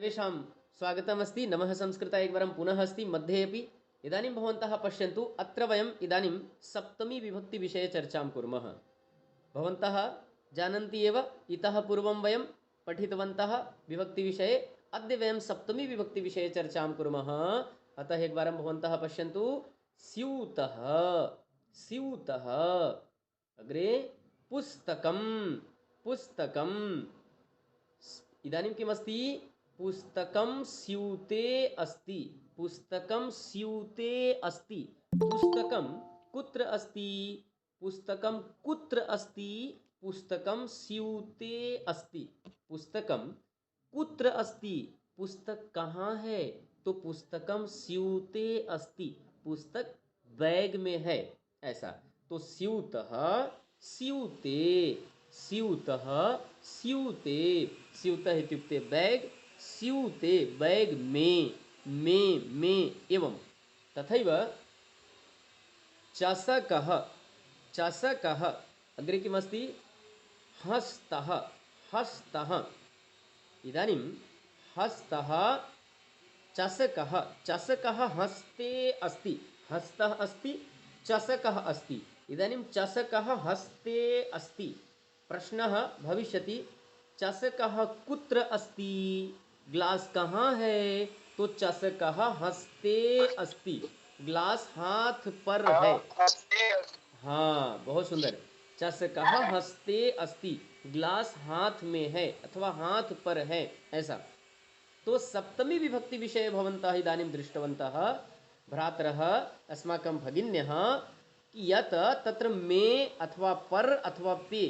सर्वेषां स्वागतमस्ति। नमः संस्कृत एकवारं पुनः अस्ति मध्येपि। इदानीं भवन्तः पश्यन्तु, अत्र वयम् इदानीं सप्तमी विभक्तिविषये चर्चां कुर्मः। भवन्तः जानन्ति एव, इतः पूर्वं वयं पठितवन्तः विभक्तिविषये। अद्य वयं सप्तमी विभक्तिविषये चर्चां कुर्मः। अतः एकवारं भवन्तः पश्यन्तु, स्यूतः, स्यूतः, अग्रे पुस्तकं, पुस्तकम्। इदानीं किमस्ति? पुस्तकं स्यूते अस्ति, पुस्तकं स्यूते अस्ति। पुस्तकं कुत्र अस्ति? पुस्तकं कुत्र अस्ति? पुस्तकं स्यूते अस्ति। पुस्तकं कुत्र अस्ति? पुस्तक कहाँ है? तो पुस्तकं स्यूते अस्ति, पुस्तक बैग में है, ऐसा। तो स्यूतः स्यूते, स्यूतः स्यूते, स्यूतः इत्युक्ते बैग, स्यूते बैग में एवं। तथैव चषकः, चषकः, अग्रे किमस्ति? हस्तः, हस्तः। इदानीं हस्तः, चषकः, चषकः हस्ते अस्ति, हस्तः अस्ति, चषकः अस्ति। इदानीं चषकः हस्ते अस्ति। प्रश्नः भविष्यति, चषकः कुत्र अस्ति? ग्लास कहाँ है? तो चषकः हस्ते अस्ति, ग्लास हाथ पर है। हाँ, बहुत सुंदर। चषकः हस्ते अस्ति, ग्लास हाथ में है अथवा हाथ पर है, ऐसा। तो सप्तमी विभक्ति विषये भवन्तः इदानीं दृष्टवन्तः, भ्रातरः अस्माकं भगिन्यः, यत् तत्र मे अथवा पर अथवा पे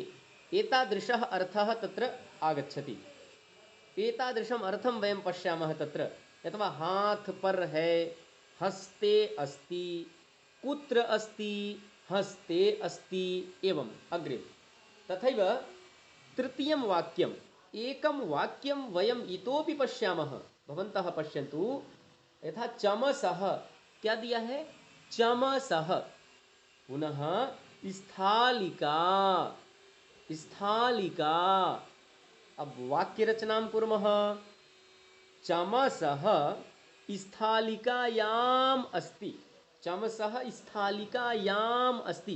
एतादृशः अर्थः तत्र आगच्छति। एतादृशम् अर्थं वयं पश्यामः तत्र, यथा हाथ पर है, हस्ते अस्ति, कुत्र अस्ति? हस्ते अस्ति, एवं अग्रे। तथैव तृतीयं वाक्यम्, एकं वाक्यं वयम् इतोपि पश्यामः। भवन्तः पश्यन्तु, यथा चमसः, क्या दिया है? चमसः। पुनः स्थालिका, स्थालिका। अब वाक्य रचनां कुर्मः। चमसः स्थालिकायाम् अस्ति, चमसः स्थालिकायाम् अस्ति।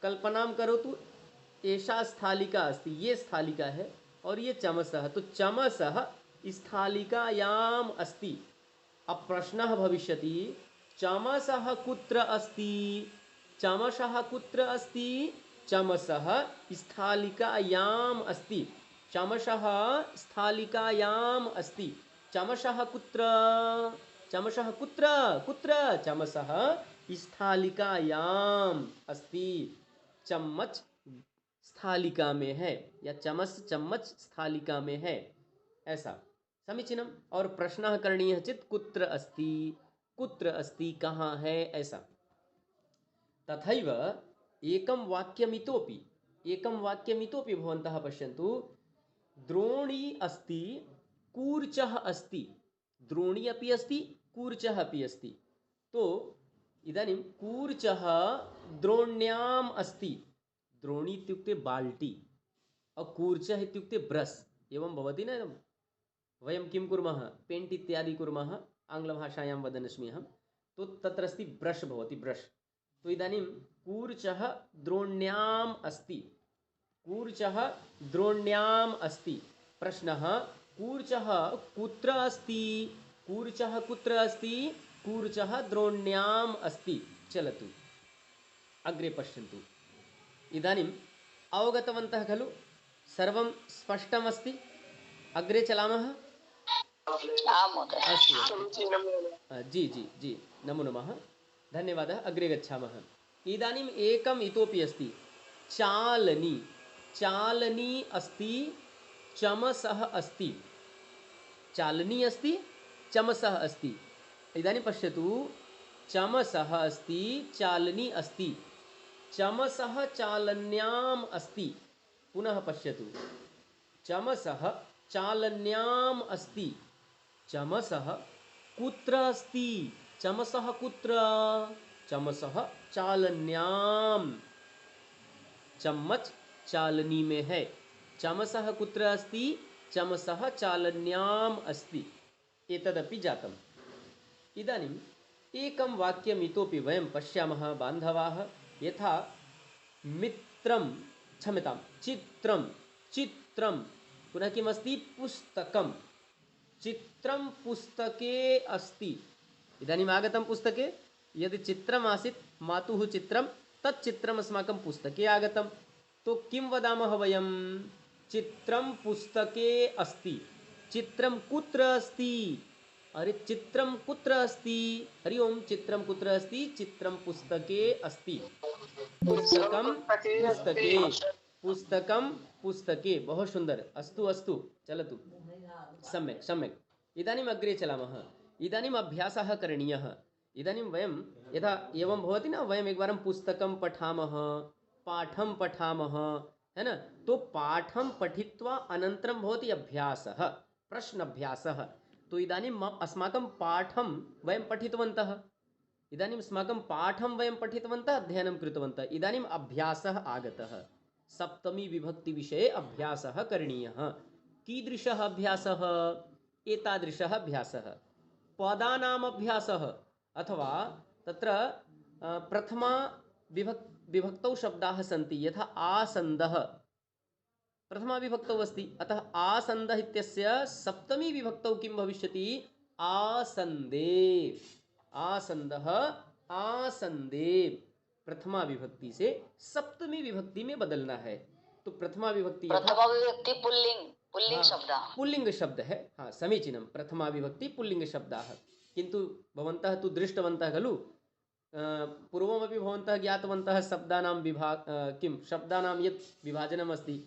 कल्पनां करोतु, एषा स्थालिका अस्ति, ये स्थालिका है और ये चमसः, तो चमसः स्थालिकायाम् अस्ति। अब प्रश्नः भविष्यति, चमसः कुत्र अस्ति? चमसः कुत्र अस्ति? चमसः स्थालिकायाम् अस्ति, चमसः स्थालिकायाम् अस्ति। चमसः कुत्र? चमसः कुत्र? कुत्र? चमसः स्थालिकायाम् अस्ति। चम्मच स्थालिका में है, या चम्मच स्थालिका में है, ऐसा। समीचीनम्। और प्रश्नः करणीयः चेत् कुत्र अस्ति? कुत्र अस्ति? कहाँ है? ऐसा। तथैव एकं वाक्यमितोपि, एकं वाक्यमितोपि भवन्तः पश्यन्तु। द्रोणी अस्ति, कूर्चः अस्ति। द्रोणी अपि अस्ति, कूर्चः अपि अस्ति। तो इदानीं कूर्चः द्रोण्याम् अस्ति। द्रोणी इत्युक्ते बाल्टी, और कूर्चः इत्युक्ते ब्रश, एवं भवति न? वयं किं कुर्मः? पेण्ट् इत्यादि कुर्मः, आङ्ग्लभाषायां वदन्नस्मि अहं। तो तत्र अस्ति ब्रश, भवति ब्रश। तो इदानीं कूर्चः द्रोण्याम् अस्ति, कूर्चः द्रोण्याम् अस्ति। प्रश्नः, कूर्चः कुत्र अस्ति? कूर्चः कुत्र अस्ति? कूर्चः द्रोण्याम् अस्ति। चलतु अग्रे पश्यन्तु। इदानीम् अवगतवन्तः खलु? सर्वं स्पष्टमस्ति? अग्रे चलामः। अस्तु, जी जी जी, नमो नमः, धन्यवादः। अग्रे गच्छामः। इदानीम् एकम् इतोपि अस्ति, चालनी। चालनी अस्ति, चमसः अस्ति। चालनी अस्ति, चमसः अस्ति। इदानीं पश्यतु, चमसः अस्ति, चालनी अस्ति। चमसः चालन्याम् अस्ति। पुनः पश्यतु, चमसः चालन्याम् अस्ति। चमसः कुत्र अस्ति? चमसः कुत्र? चमसः चालन्याम्। चम्मच चालनी में है। चमसः कुत्र अस्ति? चमसः चालन्याम् अस्ति। एतदपि जातम्। इदानीम् एकं वाक्यम् इतोपि वयं पश्यामः बान्धवाः, यथा मित्रं, क्षम्यतां, चित्रं, चित्रं, पुनः किमस्ति? पुस्तकं। चित्रं पुस्तके अस्ति। इदानीम् आगतं पुस्तके, यदि चित्रम् आसीत् मातुः चित्रं, तत् चित्रम् अस्माकं पुस्तके आगतं, तो किं वदामः वयं? चित्रं पुस्तके अस्ति। चित्रं कुत्र अस्ति? अरे चित्रं कुत्र अस्ति? हरि ओम, चित्रं कुत्र अस्ति? चित्रं पुस्तके अस्ति। पुस्तकं पुस्तके, पुस्तकं पुस्तके। बहुत सुंदर, अस्तु अस्तु, चलतु, सम्यक् सम्यक्। इदानीम् अग्रे चलामः। इदानीम् अभ्यासः करणीयः। इदानीं वयं यथा एवं भवति न, वयम् एकवारं पुस्तकं पठामः, पाठं पठामः, है न? तो पाठं पठित्वा अनन्तरं भवति अभ्यासः, प्रश्नाभ्यासः। तो इदानीम् अस्माकं पाठं वयं पठितवन्तः, इदानीम् अस्माकं पाठं वयं पठितवन्तः, अध्ययनं कृतवन्तः। इदानीम् अभ्यासः आगतः। सप्तमी विभक्ति विषये अभ्यासः करणीयः। कीदृशः अभ्यासः? एतादृशः अभ्यासः। पदानाम् अभ्यासः, अथवा तत्र प्रथमा विभक्तौ शब्दाः सन्ति, यथा आसन्दः प्रथमा विभक्तौ अस्ति, अतः आसन्दः इत्यस्य सप्तमी विभक्तौ किं भविष्यति? आसन्दे। आसन्दः, आसन्दे। प्रथमा विभक्ति से सप्तमी विभक्ति में बदलना है। तो प्रथमा विभक्ति पुल्लिंग, पुल्लिंग शब्द, पुल्लिंग शब्द है। हाँ, समीचीनं। प्रथमा विभक्ति पुल्लिंग शब्दाः। किन्तु भवन्तः तु दृष्टवन्तः खलु, पूर्वमपि भवन्तः ज्ञातवन्तः शब्दानां किं शब्दानां यत् विभाजनम् अस्ति,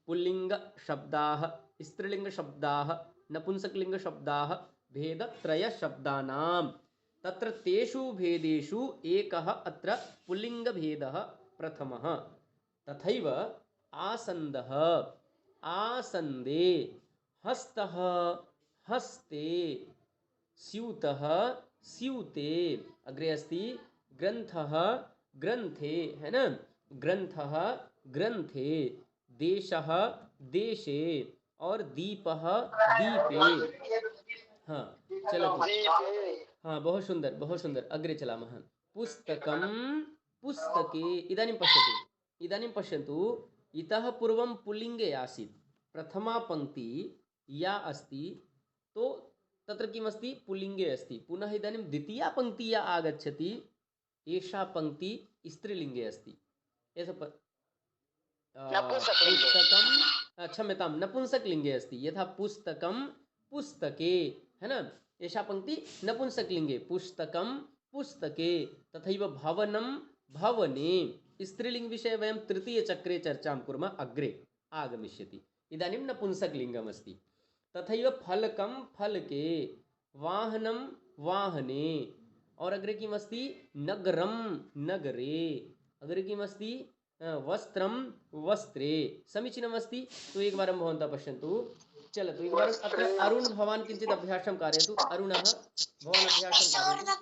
पुल्लिङ्गशब्दाः, स्त्रीलिङ्गशब्दाः, नपुंसकलिङ्गशब्दाः, भेदत्रयशब्दानां। तत्र तेषु भेदेषु एकः अत्र पुल्लिङ्गभेदः प्रथमः। तथैव आसन्दः, आसन्दे, हस्तः, हस्ते, स्यूतः, स्यूते। अग्रे अस्ति ग्रन्थः, ग्रन्थे, है ना? ग्रन्थः, ग्रन्थे, देशः, देशे, और दीपः, दीपे। हाँ, चलो। हाँ, बहुत सुंदर, बहुत सुंदर। अग्रे चलामः। पुस्तकं, पुस्तके। इदानीं पश्यतु, इदानीं पश्यन्तु, इतः पूर्वं पुल्लिङ्गे आसीत्, प्रथमा पंक्ति या अस्ति, तो तत्र किमस्ति? पुल्लिङ्गे अस्ति। पुनः इदानीं द्वितीया पंक्ति या आगच्छति, एषा पंक्ति स्त्रीलिङ्गे अस्ति। पुस्तकं, क्षम्यतां, नपुंसकलिङ्गे अस्ति। यथा पुस्तकं पुस्तके, है ना? एषा पंक्ति नपुंसकलिङ्गे, पुस्तकं पुस्तके। तथैव भवनं भवने। स्त्रीलिङ्ग विषये वयं तृतीयचक्रे चर्चां कुर्मः, अग्रे आगमिष्यति। इदानीं नपुंसकलिङ्गम् अस्ति। तथैव फलकं फलके, वाहनं वाहने, और अग्रे किमस्ति? नगरं नगरे, अग्रे किमस्ति? वस्त्रं वस्त्रे। समीचीनमस्ति। तो एकवारं भवन्तः पश्यन्तु। चलतु एकवारम् अत्र अरुण, भवान् किञ्चित् अभ्यासं कारयतु। अरुणः, भवान् अभ्यासं कारयतु।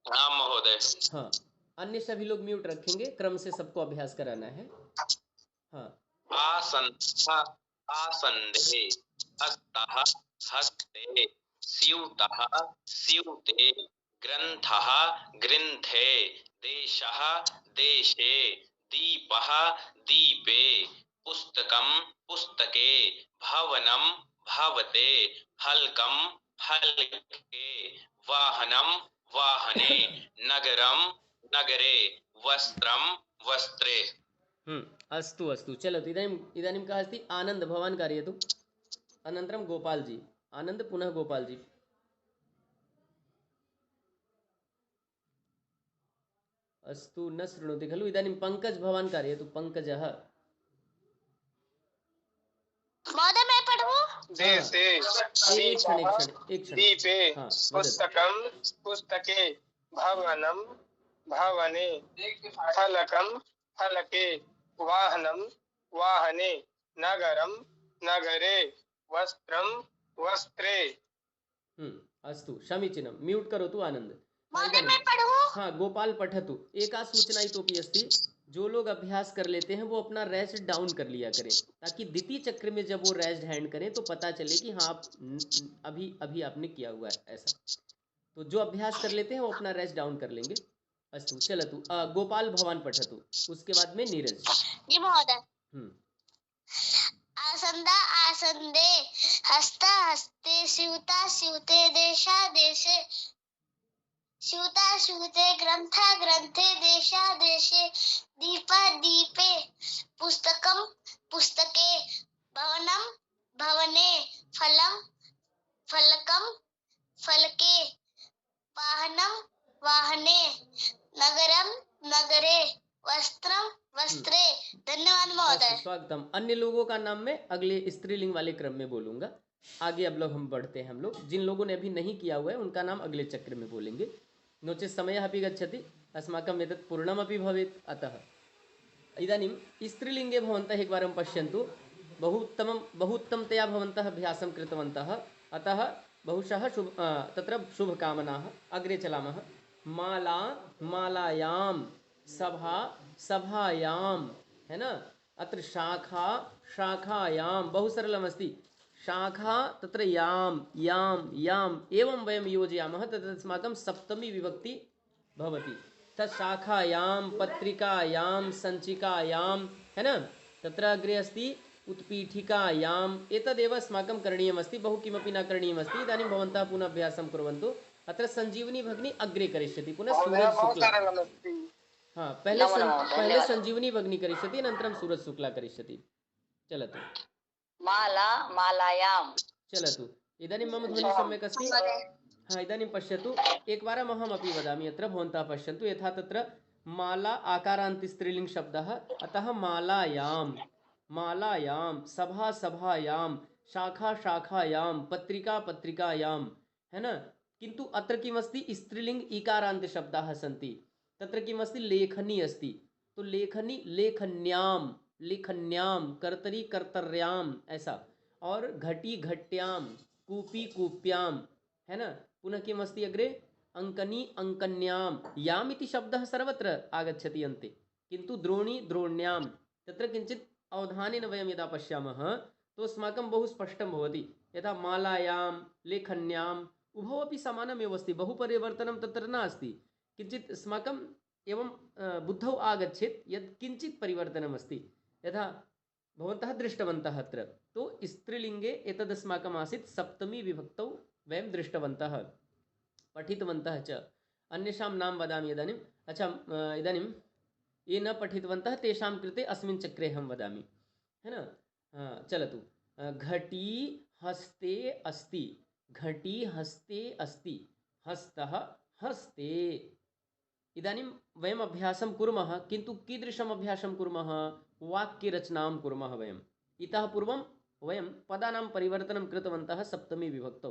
हाँ महोदय। हाँ, अन्य सभी लोग म्यूट रखेंगे, क्रम से सबको अभ्यास कराना है। हाँ। आसन्दः, आसन्दे, हस्तः, हस्ते, स्यूतः, स्यूते, ग्रन्थः, ग्रन्थे, देशः, देशे, दीपः, दीपे, पुस्तकं, पुस्तके, भवनं, भवते, फलकं, फलके, वाहनं, वाहने, नगरं, नगरे, वस्त्रं, वस्त्रे। अस्तु अस्तु, चलतु। इदानीं कः अस्ति? आनन्द, भवान् कारयतु। अनन्तरं गोपाल जी। आनन्द, पुनः गोपाल जी। अस्तु, न शृणोति खलु? इदानीं पङ्कज, भवान् कारयतु। पङ्कजः। महोदय मैं पढ़ूं? एक क्षण। दीपे, पुस्तकं पुस्तके, भवनं भवने, फलकं फलके, वाहनं वाहने, नगरं नगरे, वस्त्रं वस्त्रे। अस्तु, समीचीनं। म्यूट् करोतु आनन्द। महोदय मैं पढ़ूं? हाँ, गोपाल पठतु। एका सूचना इतोपि अस्ति। जो लोग अभ्यास कर लेते हैं वो अपना रेस्ट डाउन कर लिया करें, ताकि द्वितीय चक्र में जब वो रेस्ट हैंड करें तो पता चले कि हाँ आप अभी अभी आपने किया हुआ है ऐसा। तो जो अभ्यास कर लेते हैं वो अपना रेस्ट डाउन कर लेंगे। अस्तु चलतु गोपाल भवान पठतु, उसके बाद में नीरज। जी महोदय। आसंदा आसंदे, हस्ता हस्ते, स्यूता स्यूते, देशा देशे, स्यूता स्यूते, ग्रंथा ग्रंथे, देशा देशे, दीपा दीपे, पुस्तकम पुस्तके, भवनम भवने, फलम फलकम फलके, वाहनम वाहने, नगरम नगरे, वस्त्रम वस्त्रे। धन्यवाद महोदय। स्वागतम। अन्य लोगों का नाम मैं अगले स्त्रीलिंग वाले क्रम में बोलूंगा। आगे अब लोग हम बढ़ते हैं। हम लोग जिन लोगों ने अभी नहीं किया हुआ है उनका नाम अगले चक्र में बोलेंगे। नो चेत् समयः अपि गच्छति, अस्माकम् एतत् पूर्णमपि भवेत्। अतः इदानीं स्त्रीलिङ्गे भवन्तः एकवारं पश्यन्तु। बहुत्तमतया भवन्तः अभ्यासं कृतवन्तः, अतः बहुशः तत्र शुभकामनाः। अग्रे चलामः। माला मालायां, सभा सभायां, है ना। अत्र शाखा शाखायां, बहु सरलमस्ति। शाखा तत्र यां यां याम् एवं वयं योजयामः, तत् अस्माकं सप्तमी विभक्ति भवति। तत् शाखायां, पत्रिकायां, सञ्चिकायां, है ना। तत्र अग्रे अस्ति उत्पीठिकायाम्। एतदेव अस्माकं करणीयमस्ति, बहु किमपि न करणीयमस्ति। इदानीं भवन्तः पुनः अभ्यासं कुर्वन्तु। अत्र संजीवनी भगिनी अग्रे करिष्यति, पुनः सूरज शुक्ला। हाँ, पहले संजीवनी भगिनी करिष्यति, अनन्तरं सूरज शुक्ला करिष्यति। चलतु। माला मालायां। चलतु। इदानीं मम ध्वनिः सम्यक् अस्ति? हाँ, इदानीं पश्यतु। एकवारम् अहमपि वदामि, अत्र भवन्तः पश्यन्तु। यथा तत्र माला आकारान्त स्त्रीलिङ्ग शब्दः, अतः मालायां मालायां, सभा सभायां, शाखा शाखायां, पत्रिका पत्रिकायां, है ना। किन्तु अत्र किमस्ति, स्त्रीलिङ्ग इकारान्त शब्दाः सन्ति। तत्र किमस्ति, लेखनी अस्ति। तो लेखनी लेखन्यां लेखन्यां, कर्तरी कर्तर्यां, ऐसा। और घटी घट्यां, कूपी कूप्यां, है ना। पुनः किमस्ति अग्रे, अंकनी अंकन्यां। याम् इति शब्दः सर्वत्र आगच्छति अन्ते, किन्तु द्रोणी द्रोण्यां। तत्र किञ्चित् अवधानेन वयं यदा पश्यामः तो अस्माकं बहु स्पष्टं भवति। यथा मालायां लेखन्याम् उभौ अपि समानमेव अस्ति, बहु परिवर्तनं तत्र नास्ति। किञ्चित् अस्माकम् एवं बुद्धौ आगच्छेत् यत् किञ्चित् परिवर्तनमस्ति। यथा भवन्तः दृष्टवन्तः अत्र, तो स्त्रीलिङ्गे एतदस्माकम् आसीत्, सप्तमी विभक्तौ वयं दृष्टवन्तः, पठितवन्तः च। अन्येषां नाम वदामि इदानीम्। अच्छा, इदानीं ये न पठितवन्तः तेषां कृते अस्मिन् चक्रे अहं वदामि, है ना। चलतु। घटी हस्ते अस्ति, घटी हस्ते अस्ति, हस्तः हस्ते। इदानीं वयम् अभ्यासं कुर्मः, किन्तु कीदृशम् अभ्यासं कुर्मः, वाक्यरचनां कुर्मः वयम्। इतः पूर्वं वयं पदानां परिवर्तनं कृतवन्तः सप्तमी विभक्तौ।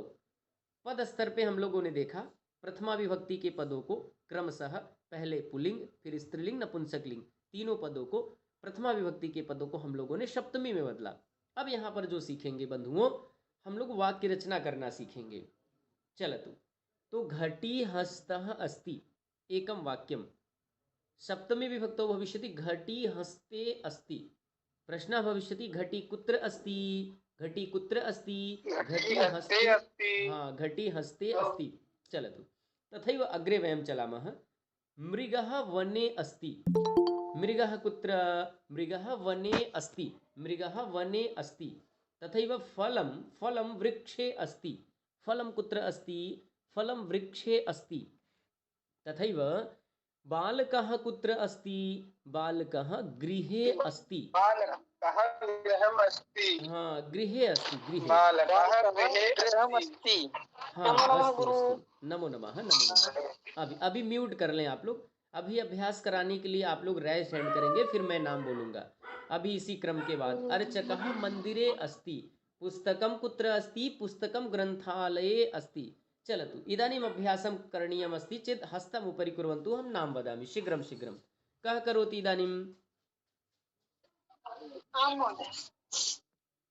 पद स्तर पे हम लोगों ने देखा प्रथमा विभक्ति के पदों को क्रमशः पहले पुल्लिंग, फिर स्त्रीलिंग, नपुंसकलिंग, तीनों पदों को, प्रथमा विभक्ति के पदों को हम लोगों ने सप्तमी में बदला। अब यहाँ पर जो सीखेंगे बंधुओं, हम लोग वाक्य रचना करना सीखेंगे। चलतु। तो घटी हस्तः अस्ति एकं वाक्यं, सप्तमी विभक्तौ भविष्यति घटी हस्ते अस्ति। प्रश्नः भविष्यति घटी कुत्र अस्ति, घटी कुत्र अस्ति, घटी हस्ते अस्ति। हाँ, घटी हस्ते अस्ति। चलतु। तथैव अग्रे वयं चलामः। मृगः वने अस्ति, मृगः कुत्र, मृगः वने अस्ति, मृगः वने अस्ति। तथैव फलं, फलं वृक्षे अस्ति, फलं कुत्र अस्ति, फलं वृक्षे अस्ति। तथैव बालकः कुत्र अस्ति, बालकः गृहे अस्ति, गृहम् अस्ति। हाँ, गृहे अस्ति, गृहे। बालकः गृहम् अस्ति। हाँ, अस्तु, नमो नमः, नमो नमः। अभी म्यूट कर लें आप लोग। अभी अभ्यास कराने के लिए आप लोग रेस्ट हैंड करेंगे, फिर मैं नाम बोलूँगा। अभी इसी क्रम के बाद अर्चकः मंदिरे अस्ति, पुस्तकं कुत्र अस्ति, पुस्तकं ग्रन्थालये अस्ति। चलतु। इदानीम् अभ्यासं करणीयमस्ति चेत् हस्तम् उपरि कुर्वन्तु, अहं नाम वदामि शीघ्रं शीघ्रं। कः करोति इदानीं?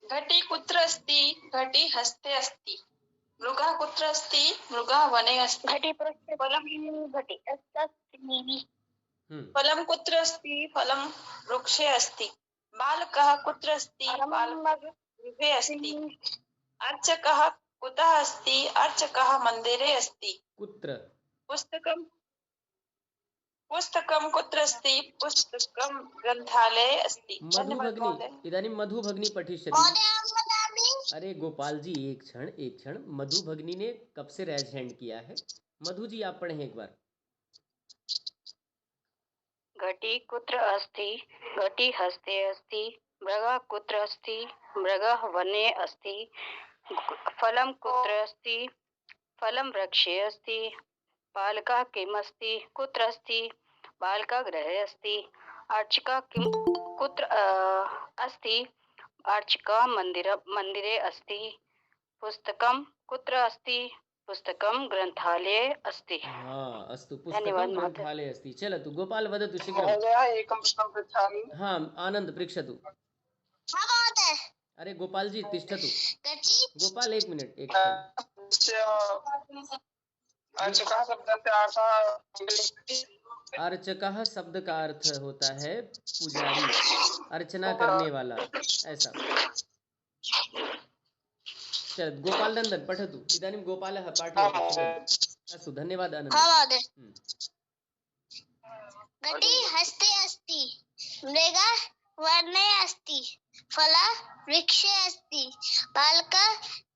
घटी कुत्र अस्ति, घटी हस्ते अस्ति। मृगः कुत्र अस्ति, मृगः वने अस्ति। घटी पृष्ठे, फलं घटी अस्ति। फलं कुत्र अस्ति? फलं वृक्षे अस्ति। बालकः कुत्र अस्ति? बालकः गृहे अस्ति। अर्चकः कुतः अस्ति? अर्चकः मन्दिरे अस्ति। कुत्र? पुस्तकं कुत्र अस्ति? पुस्तकं ग्रन्थालये अस्ति। मधु भगिनी, इदानीं मधु भगिनी पठिष्यति। महोदय अहं वदामि। अरे गोपाल जी एक क्षण, मधु भगिनी ने कब से रेज हैंड किया है? मधु जी आप पढ़ें एक बार। घटी कुत्र अस्ति? घटी हस्ते अस्ति। मृगः कुत्र अस्ति? मृगः वने अस्ति। फलं कुत्र अस्ति? फलं वृक्षे अस्ति। बालकः किम् अस्ति? कुत्र अस्ति? बालकः गृहे अस्ति। अर्चकः कुत्र अस्ति? अर्चकः मन्दिरे अस्ति। पुस्तकं कुत्र अस्ति? पुस्तकं ग्रन्थालये अस्ति। हाँ अस्तु, पुस्तकं ग्रन्थालये अस्ति। चलतु गोपाल वदतु शीघ्रं। महोदय एकं प्रश्नं पृच्छामि। हाँ आनन्द पृच्छतु। हाँ महोदय। अरे गोपाल जी तिष्ठतु। घटी गोपाल एक मिनट एक क्षण। अर्चकः शब्दस्य अर्थः अर्चकः शब्द का अर्थ होता है पुजारी, अर्चना करने वाला, ऐसा। चल गोपाल नंदन पठतु। इदानीं गोपालः पाठयति। अस्तु धन्यवाद आनन्द। हाँ महोदय। घटी हस्ते अस्ति। मृगः वने अस्ति। फलं वृक्षे अस्ति। बालकः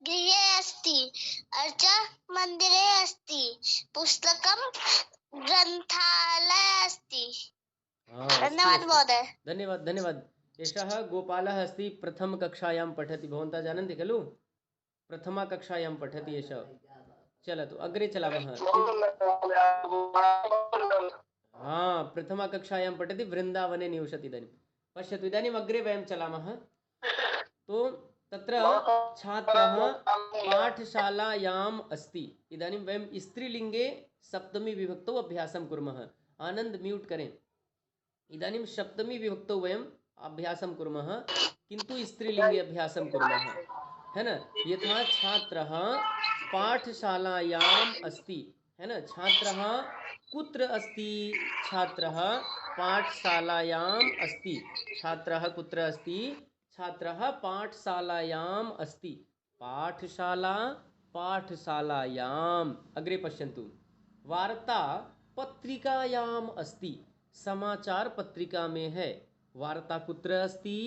गृहे अस्ति। अर्चकः मन्दिरे अस्ति। पुस्तकं ग्रन्थालये अस्ति। धन्यवाद महोदय। धन्यवाद। एषः गोपालः अस्ति, प्रथमकक्षायां पठति। भवन्तः जानन्ति खलु, प्रथमाकक्षायां पठति एषः। चलतु अग्रे चलामः। हाँ प्रथमाकक्षायां पठति, वृन्दावने निवसति। इदानीं पश्यतु, इदानीम् अग्रे वयं चलामः। तो तत्र छात्रः पाठशालायाम् अस्ति। इदानीं वयं स्त्रीलिङ्गे सप्तमी विभक्तौ अभ्यासं कुर्मः। आनन्द म्यूट् करें। इदानीं सप्तमी विभक्तौ वयम् अभ्यासं कुर्मः, किन्तु स्त्रीलिङ्गे अभ्यासं कुर्मः, है ना। यथा छात्रः पाठशालायाम् अस्ति, है ना। छात्रः कुत्र अस्ति? छात्रः पाठशालायाम् अस्ति। छात्रः कुत्र अस्ति? छात्रः पाठशालायाम् अस्ति। पाठशाला पाठशालायाम्। अग्रे पश्यन्तु। वार्ता पत्रिकायाम् अस्ति। समाचार पत्रिका में है। वार्ता कुत्र अस्ति?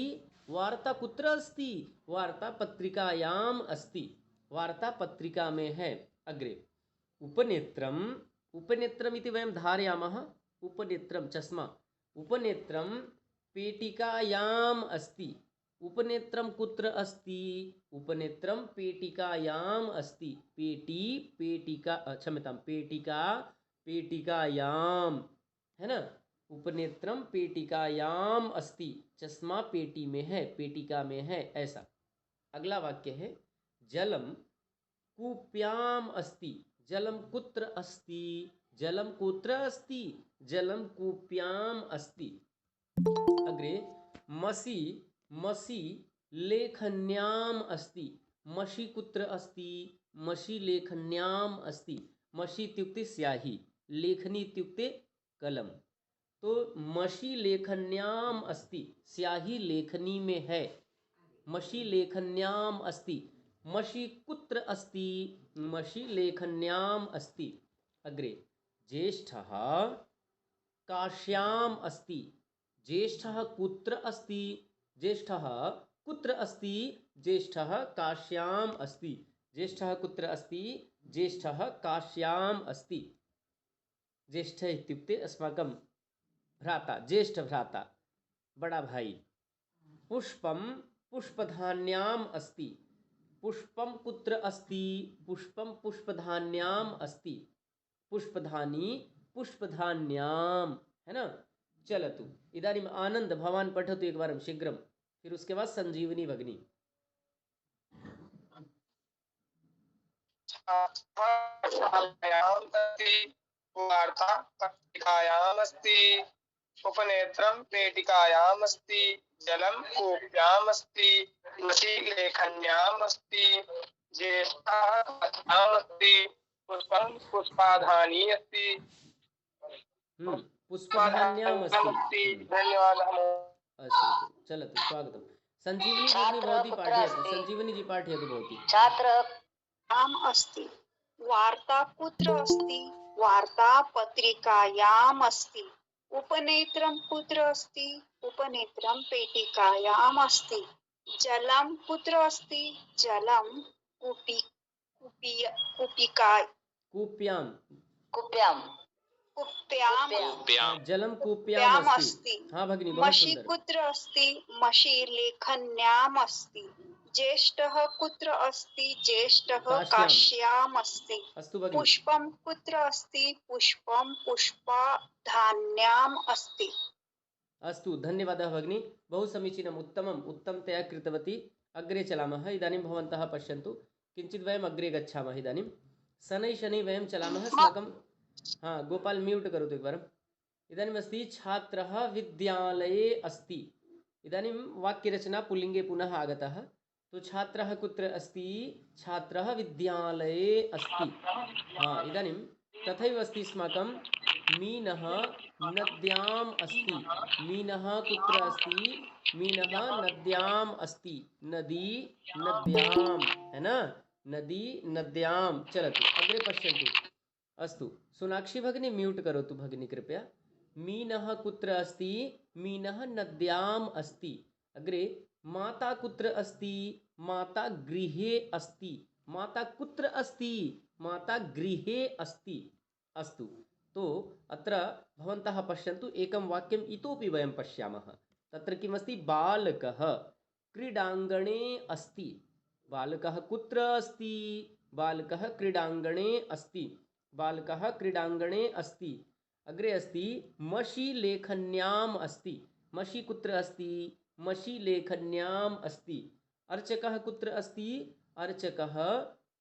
वार्ता कुत्र अस्ति? वार्ता पत्रिकायाम् अस्ति। वार्ता पत्रिका में है। अग्रे उपनेत्रम्। उपनेत्रम् इति वयं धारयामः। उपनेत्रं चश्मा। उपनेत्रं पेटिकायाम् अस्ति। उपनेत्रं कुत्र अस्ति? उपनेत्रं पेटिकायाम् अस्ति। पेटिका क्षम्यतां, पेटिकायाम्, है ना। उपनेत्रम पेटिकायाम अस्ति। चश्मा पेटी में है, पेटिका में है, ऐसा। अगला वाक्य है जलम कूप्याम अस्ति। जलम कुत्र अस्ति? जलम कुत्र अस्ति? जलम कूप्याम अस्ति। अग्रे मसी लेखन्याम अस्ति। मसी कुत्र अस्ति? मसी लेखन्याम अस्ति। मसी इत्युक्ते स्याही, लेखनी इत्युक्ते कलम। तो मसी लेखन्याम अस्ति, स्याही लेखनी में है। मसी लेखन्याम अस्ति। मसी कुत्र अस्ति? मसी लेखन्याम अस्ति। अग्रे ज्येष्ठः काश्याम अस्ति। ज्येष्ठः कुत्र अस्ति? ज्येष्ठः कुत्र अस्ति? ज्येष्ठः काश्याम अस्ति। ज्येष्ठः कुत्र अस्ति? ज्येष्ठः काश्याम अस्ति। ज्येष्ठ इत्युक्ते अस्माकं भ्राता, ज्येष्ठ भ्राता, बड़ा भाई। पुष्पम पुष्पधान्याम अस्ति। पुष्पम कुत्र अस्ति? पुष्पम पुष्पधान्याम अस्ति। पुष्पधानी पुष्पधान्याम, है ना। चलतु इदानीम् आनंद भवान् पठतु एकवारं शीघ्रं, फिर उसके बाद संजीवनी भगिनी। वार्ता पत्रिकायाम् अस्ति। उपनेत्रं पेटिकायाम् अस्ति। जलं कूप्याम् अस्ति। मसी लेखन्याम् अस्ति। ज्येष्ठः काश्याम् अस्ति। पुष्पं पुष्पाधानी अस्ति। पुष्पधान्याम् अस्ति। धन्यवादः। अस्तु चलतु स्वागतं। सञ्जीवनी भगिनी भवती पाठयतु। सञ्जीवनी जी पाठयतु भवती। छात्रः अस्ति। वार्ता कुत्र अस्ति? वार्ता पत्रिकायाम् अस्ति। उपनेत्रं कुत्र अस्ति? उपनेत्रं पेटिकायाम् अस्ति। जलं कुत्र अस्ति? जलं कूप्यां जलं कूप्याम् अस्ति। हाँ भगिनी बहुत मषि सुंदर। कुत्र अस्ति? मषि लेखन्याम् अस्ति। ज्येष्ठः कुत्र अस्ति? ज्येष्ठः काश्याम् अस्ति। अस्तु भगिनी। पुष्पं कुत्र अस्ति? पुष्पं पुष्पधान्याम् अस्ति। अस्तु धन्यवादः भगिनी, बहु समीचीनम्, उत्तमम्, उत्तमतया कृतवती। अग्रे चलामः। इदानीं भवन्तः पश्यन्तु, किञ्चित् वयम् अग्रे गच्छामः। इदानीं शनैः शनैः वयं चलामः। अस्माकं गोपाल म्यूट् करोतु एकवारम्। इदानीम् अस्ति छात्रः विद्यालये अस्ति। इदानीं वाक्यरचना पुल्लिङ्गे पुनः आगतः। तो छात्रः कुत्र अस्ति? छात्रः विद्यालये अस्ति। इदानीं तथैव अस्ति अस्माकं मीनः नद्याम् अस्ति। मीनः कुत्र अस्ति? मीनः नद्याम् अस्ति। नदी नद्यां, है ना, नदी नद्यां। चलतु अग्रे पश्यन्तु। अस्तु सोनाक्षी भगिनी म्यूट् करोतु भगिनी कृपया। मीनः कुत्र अस्ति? मीनः नद्याम् अस्ति। अग्रे माता कुत्र अस्ति? माता गृहे अस्ति। माता कुत्र अस्ति? माता गृहे अस्ति। अस्तु, तो अत्र भवन्तः पश्यन्तु, एकं वाक्यम् इतोपि वयं पश्यामः। तत्र किमस्ति? बालकः क्रीडाङ्गणे अस्ति। बालकः कुत्र अस्ति? बालकः क्रीडाङ्गणे अस्ति। बालकः क्रीडाङ्गणे अस्ति। अग्रे अस्ति मषि लेखन्याम् अस्ति। मषि कुत्र अस्ति? मषि लेखन्याम् अस्ति। अर्चकः कुत्र अस्ति? अर्चकः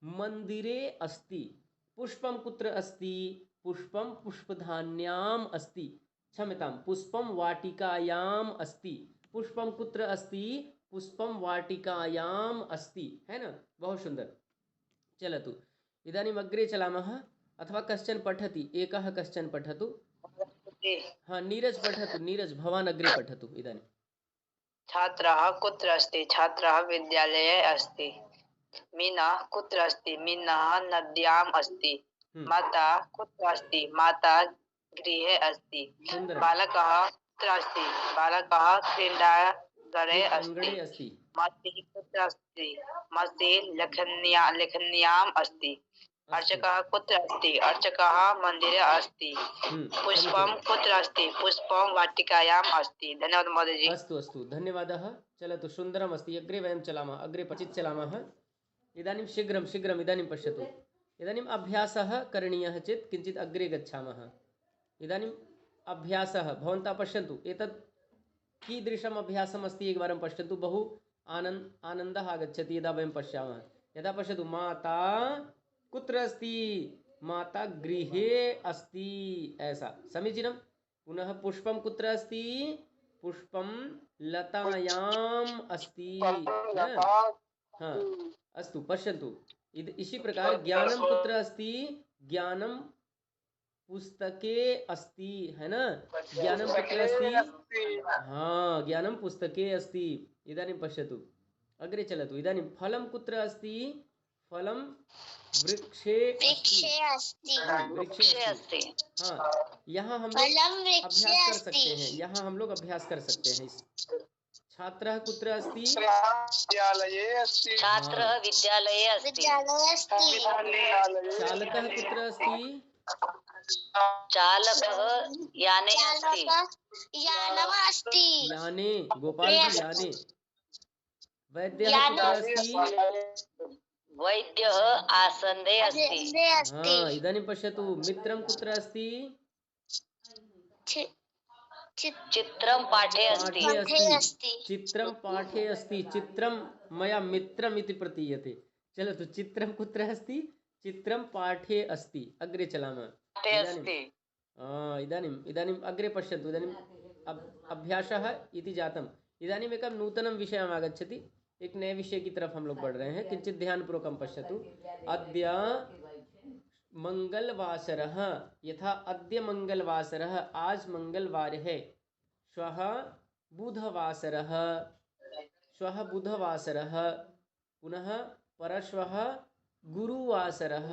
मन्दिरे अस्ति। पुष्पं कुत्र अस्ति? पुष्पं पुष्पधान्याम् अस्ति। क्षम्यतां, पुष्पं वाटिकायाम् अस्ति। पुष्पं कुत्र अस्ति? पुष्पं वाटिकायाम् अस्ति, है ना, बहुत सुंदर। चलतु इदानीम् अग्रे चलामः। अथवा कश्चन पठति, एकः कश्चन पठतु। हाँ नीरज पठतु। नीरज भवान् अग्रे पठतु इदानीं। छात्रः कुत्र अस्ति? छात्रः विद्यालये अस्ति। मीना कुत्र अस्ति? मीना नद्याम् अस्ति। माता कुत्र अस्ति? माता गृहे अस्ति। बालकः कुत्र अस्ति? बालकः क्रीडाङ्गणे अस्ति। मषि कुत्र अस्ति? मषि लेखन्याम् अस्ति। अर्चकः कुत्र अस्ति? अर्चकः मन्दिरे अस्ति। पुष्पं कुत्र अस्ति? पुष्पं वाटिकायाम् अस्ति। धन्यवादः महोदय जी। अस्तु अस्तु धन्यवादः। चलतु सुन्दरम् अस्ति। अग्रे वयं चलामः। अग्रे क्वचित् चलामः। इदानीं शीघ्रं शीघ्रम् इदानीं पश्यतु। इदानीम् अभ्यासः करणीयः चेत् किञ्चित् अग्रे गच्छामः। इदानीम् अभ्यासः भवन्तः पश्यन्तु, एतत् कीदृशम् अभ्यासम् अस्ति एकवारं पश्यन्तु। बहु आनन्दः आगच्छति यदा वयं पश्यामः। यदा पश्यतु, माता कुत्र अस्ति? माता गृहे अस्ति, ऐसा समीचीनं। पुनः पुष्पं कुत्र अस्ति? पुष्पं लतायाम् अस्ति। हाँ अस्तु पश्यन्तु, इसी प्रकार ज्ञानं कुत्र अस्ति? ज्ञानं पुस्तके अस्ति, है ना, ज्ञानं कुत्र अस्ति? हाँ ज्ञानं पुस्तके अस्ति। इदानीं पश्यतु, अग्रे चलतु। इदानीं फलं कुत्र अस्ति? फलं वृक्षे अस्ति। हाँ यहाँ हम लोग अभ्यास कर सकते हैं। यहाँ हम लोग अभ्यास कर सकते हैं। छात्रः कुत्र अस्ति? विद्यालये अस्ति। छात्रः विद्यालये अस्ति। चालकः कुत्र अस्ति? चालकः याने अस्ति। याने, गोपाल जी याने। वैद्यः कुत्र अस्ति? वैद्यः आसन्दे अस्ति। हाँ इदानीं पश्यतु, मित्रं कुत्र अस्ति? चित्रं पाठे अस्ति। चित्रं पाठे अस्ति। चित्रं मया मित्रम् इति प्रतीयते। चलतु चित्रं कुत्र अस्ति? चित्रं पाठे अस्ति। अग्रे चलामः। इदानीम् अग्रे पश्यन्तु। इदानीम् अभ्यासः इति जातम्। इदानीम् एकं नूतनं विषयम् आगच्छति। एक नए विषय की तरफ हम लोग बढ़ रहे हैं। किंचित ध्यानपूर्वकं पश्यतु। अद्य मंगलवासरः, यथा अद्य मंगलवासरः, आज मंगलवार है। श्वः बुधवासरः, श्वः बुधवासरः। पुनः परश्वः गुरुवासरः,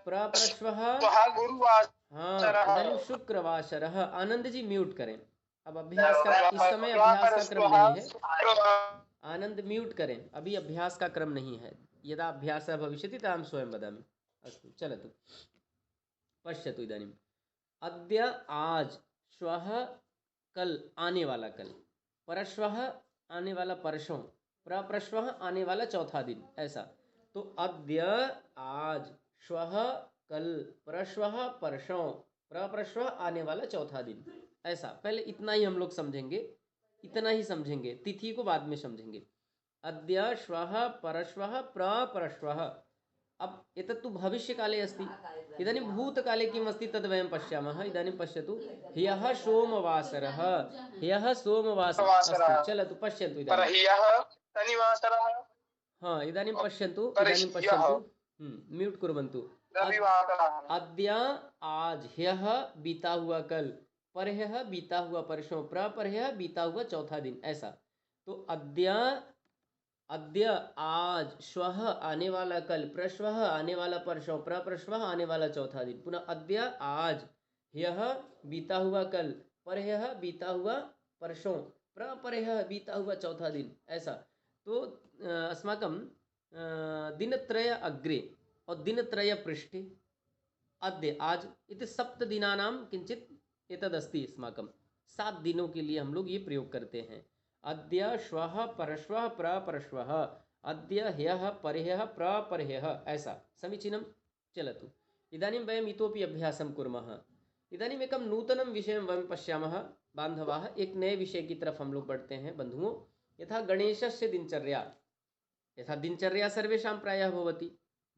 प्रपरश्वः गुरुवासरः। हाँ इदानीं शुक्रवासरः। आनंद जी म्यूट करें। अब अभ्यास का इस समय अभ्यास का क्रम नहीं है। आनंद म्यूट करें, अभी अभ्यास का क्रम नहीं है। यदा अभ्यासः भविष्यति तदा अहं स्वयं वदामि। अस्तु चलतु, पश्यतु इदानीम्। अद्य आज, श्वः कल आने वाला कल, परश्वः आने वाला परसों, प्रपरश्वः आने वाला चौथा दिन, ऐसा। तो अद्य आज, श्वः कल, परश्वः परसों, प्रपरश्वः आने वाला चौथा दिन, ऐसा। पहले इतना ही हम लोग समझेंगे, इतना ही समझेंगे, तिथि को बाद में समझेंगे। अद्य श्वः परश्वः प्रपरश्वः। अब एतत्तु भविष्यकाले अस्ति। इदानीं भूतकाले किम् अस्ति तद् वयं पश्यामः। इदानीं पश्यतु, ह्यः सोमवासरः, ह्यः सोमवासरः। अस्तु चलतु, पश्यन्तु इदानीं। ह्यः शनिवासरः। हाँ इदानीं पश्यन्तु, इदानीं पश्यन्तु, म्यूट कुर्वन्तु। अद्य आज, ह्यः बीता हुआ कल, परह्यः बीता हुआ परसों, प्रपरह्यः बीता हुआ चौथा दिन, ऐसा। तो अद्य, अद्य आज, श्वः आने वाला कल, प्रश्वः आने वाला परसों, प्रपरश्वः आने वाला चौथा दिन। पुनः अद्य आज, ह्यः बीता हुआ कल, परह्यः बीता हुआ परसों, प्रपरह्यः बीता हुआ चौथा दिन, ऐसा। तो अस्माकं दिनत्रय अग्रे और दिनत्रय पृष्ठे अद्य आज इति सप्तदिनानां किंचित एतदस्ति अस्माकं। 7 दिनों के लिए हम लोग ये प्रयोग करते हैं। अद्य श्वः परश्वः प्रपरश्वः, अद्य ह्यः परह्यः प्रपरह्यः, ऐसा। समीचीनं, चलतु। इदानीं वयम् इतोपि अभ्यासं कुर्मः। इदानीम् एकं नूतनं विषयं वयं पश्यामः बान्धवाः। एक नए विषय की तरफ हम लोग बढ़ते हैं बन्धुओं। यथा गणेशस्य दिनचर्या, यथा दिनचर्या सर्वेषां प्रायः भवति,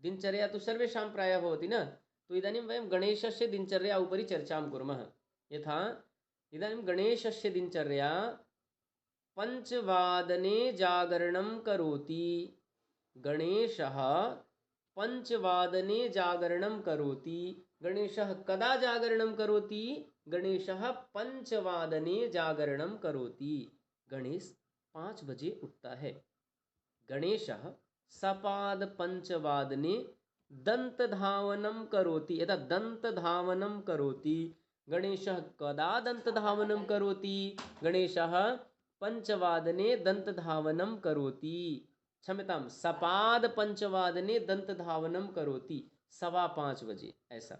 दिनचर्या तो सर्वेषां प्रायः भवति न। तो इदानीं वयं गणेशस्य दिनचर्या उपरि चर्चां कुर्मः। यथा इदानीं गणेशस्य दिनचर्या, 5 वादने जागरणं करोति, गणेशः 5 वादने जागरणं करोति। गणेशः कदा जागरणं करोति? गणेशः 5 वादने जागरणं करोति। गणेश 5 बजे उठता है। गणेशः सपाद 5 वादने दंतधावनं करोति, यथा दंतधावनं करोति। गणेशः कदा दंतधावनं करोति? गणेशः 5 वादने दंतधावनं करोति। क्षम्यतां, सपाद 5 वादने दंतधावनं करोति, 5:15 बजे, ऐसा।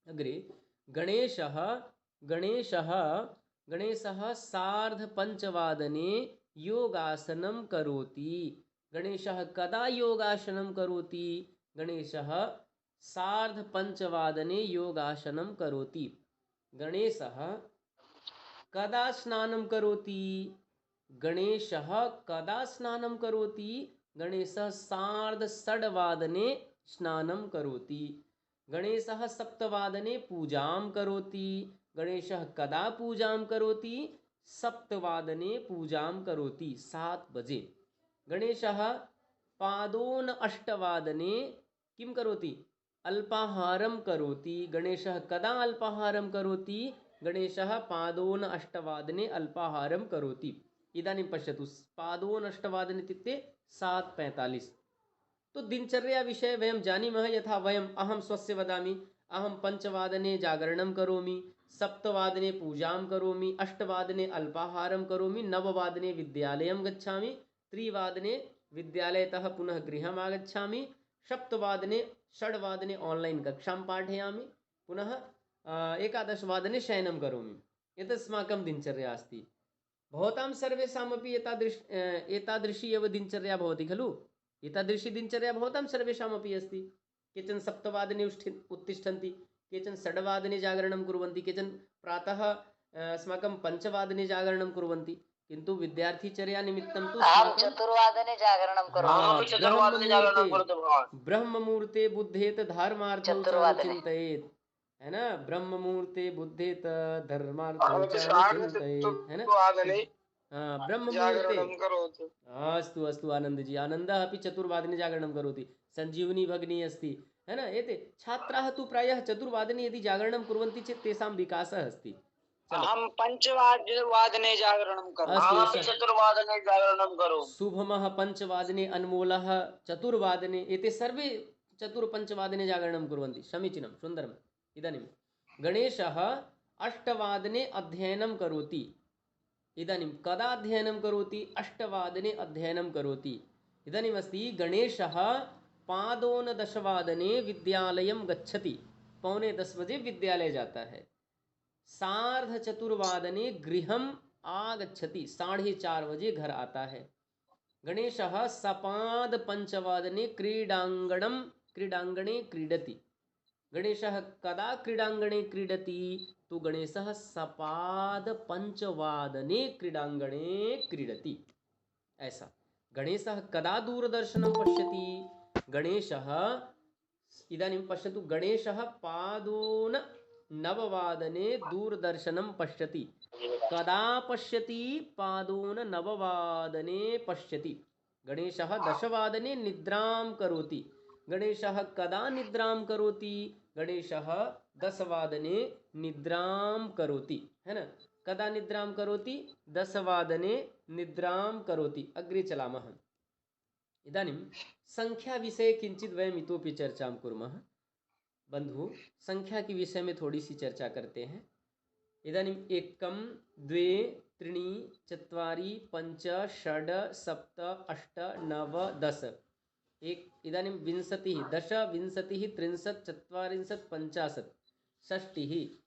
अग्रे गणेशः, गणेशः गणेशः 5:30 वादने योगासनं करोति। गणेशः कदा योगासनं करोति? गणेशः 5:30 वादने योगासनं करोति। गणेशः कदा स्नानं करोति? गणेशः कदा स्नानं करोति? गणेशः 6:30 वादने स्नानं करोति। गणेशः 7 वादने पूजां करोति। गणेशः कदा पूजां करोति? 7 वादने पूजां करोति, 7 बजे। गणेशः पादोन 8 वादने किं करोति? अल्पाहारं करोति। गणेशः कदा अल्पाहारं करोति? गणेशः पादोन 8 वादने अल्पाहारं करोति। इदानीं पश्यतु, पादोन 8 वादने इत्युक्ते 7:45। तो दिनचर्या विषये वयं जानीमः। यथा वयम्, अहं स्वस्य वदामि, अहं 5 वादने जागरणं करोमि, 7 वादने पूजां करोमि, 8 वादने अल्पाहारं करोमि, 9 वादने विद्यालयं गच्छामि, 3 वादने विद्यालयतः पुनः गृहम् आगच्छामि, 7 वादने ऑनलाइन कक्षां पाठयामि, पुनः 11 वादने शयनं करोमि। एतस्माकं दिनचर्या अस्ति। भवतां सर्वेषामपि एतादृशी एव दिनचर्या भवति खलु? एतादृशी दिनचर्या भवतां सर्वेषामपि अस्ति। केचन 7 वादने उत्तिष्ठन्ति, केचन 6 वादने जागरणं कुर्वन्ति, केचन प्रातः अस्माकं 5 वादने जागरणं कुर्वन्ति। किन्तु विद्यार्थीचर्या निमित्तं तु चतुर्वादने जागरणं ब्रह्ममुहूर्ते बुद्धेत धर्मार्थं चिन्तयेत्, है ना? ब्रह्ममुहूर्ते बुद्धेत धर्मार्थं चिन्तयेत्, है ना? ब्रह्ममुहूर्ते जागरणं करोतु। अस्तु अस्तु आनन्दजी, आनन्दः अपि चतुर्वादने जागरणं करोति। सञ्जीवनी भगिनी अस्ति, है न? एते छात्राः तु प्रायः चतुर्वादने यदि जागरणं कुर्वन्ति चेत् तेषां विकासः अस्ति। अहं पञ्चवादने जागरणं करोमि। अस्तु, अहमपि चतुर्वादने जागरणं करोमि। शुभमः पञ्चवादने, अनमोलः चतुर्वादने, एते सर्वे चतुर्पञ्चवादने जागरणं कुर्वन्ति। समीचीनं, सुन्दरम्। इदानीं गणेशः अष्टवादने अध्ययनं करोति। इदानीं कदा अध्ययनं करोति? अष्टवादने अध्ययनं करोति। इदानीम् अस्ति गणेशः पादोनदशवादने विद्यालयं गच्छति। 9:45 बजे विद्यालय जाता है। 4:30 गृहम् आगच्छति, 4:30 बजे घर आता है। गणेशः सपाद 5 क्रीडाङ्गणे क्रीडति। गणेशः कदा क्रीडाङ्गणे क्रीडति? तो गणेशः सपाद 5 क्रीडाङ्गणे क्रीडति। ऐसा गणेशः कदा दूरदर्शनं पश्यति? गणेशः इदानीं पश्यतु, गणेशः पादोन 9 दूरदर्शनं पश्यति। कदा पश्यति? पादोन 9 पश्यति। गणेशः 10 निद्रां करोति। गणेशः कदा निद्रां करोति? गणेशः 10 निद्रां करोति, है न? कदा निद्रां करोति? 10 निद्रां करोति। अग्रे चलामः। इदानीं संख्याविषये किञ्चित् वयम् इतोपि चर्चां कुर्मः। बन्धु, संख्या के विषय में थोड़ी सी चर्चा करते हैं। इदानीं 1 2 3 4 5 6 7 8 9 10 इदानीं 20 10 20 30 40 50 60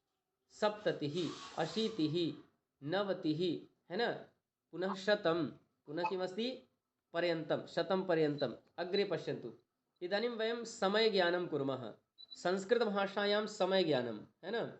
70 80 90, है न? पुनः 100, पुनः किमस्ति? पर्यन्तं, 100 पर्यन्तम्। अग्रे पश्यन्तु। इदानीं वयं समयज्ञानं कुर्मः। संस्कृतभाषायां समयज्ञानं, है न?